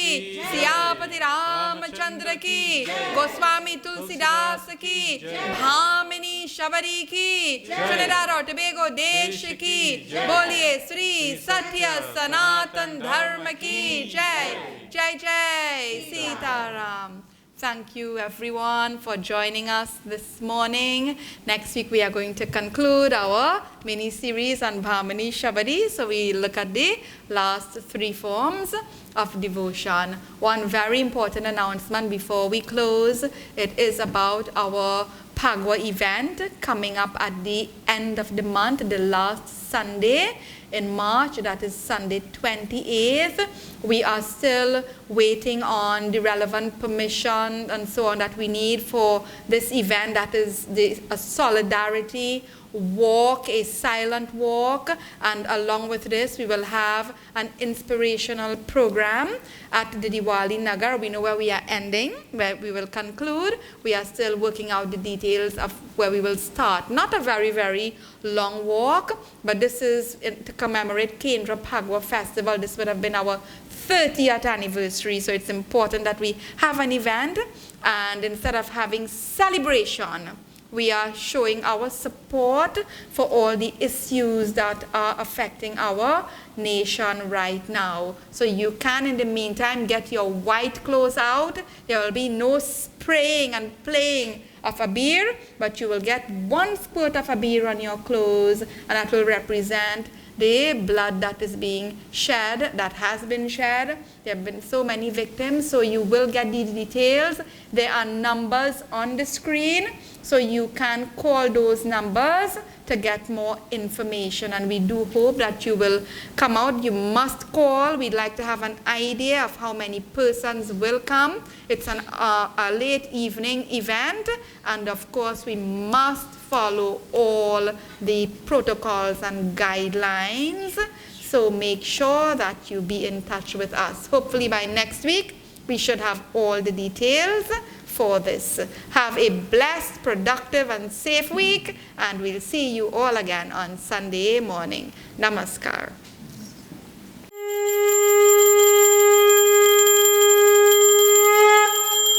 सियापति रामचंद्र की, गोस्वामी तुलसीदास की, भामिनी शबरी की, ट्रिनिडाद और टोबैगो देश की, बोलिए श्री सत्य सनातन धर्म की जय जय जय Sitaram. Thank you everyone for joining us this morning. Next week we are going to conclude our mini-series on Bhamini Shabadi. So we look at the last 3 forms of devotion. One very important announcement before we close. It is about our Phagwa event coming up at the end of the month, the last Sunday in March, that is Sunday 28th. We are still waiting on the relevant permission and so on that we need for this event, that is a solidarity walk, a silent walk, and along with this we will have an inspirational program at the Diwali Nagar. We know where we are ending, where we will conclude. We are still working out the details of where we will start. Not a very, very long walk, but this is to commemorate Kendra Phagwa Festival. This would have been our 30th anniversary, so it's important that we have an event, and instead of having celebration, we are showing our support for all the issues that are affecting our nation right now. So you can, in the meantime, get your white clothes out. There will be no spraying and playing of Abir, but you will get 1 squirt of Abir on your clothes, and that will represent the blood that is being shed, that has been shed. There have been so many victims, so you will get the details. There are numbers on the screen, so you can call those numbers to get more information, and we do hope that you will come out. You must call. We'd like to have an idea of how many persons will come. It's a late evening event, and of course we must follow all the protocols and guidelines. So make sure that you be in touch with us. Hopefully by next week we should have all the details for this. Have a blessed, productive and safe week, and we'll see you all again on Sunday morning. Namaskar.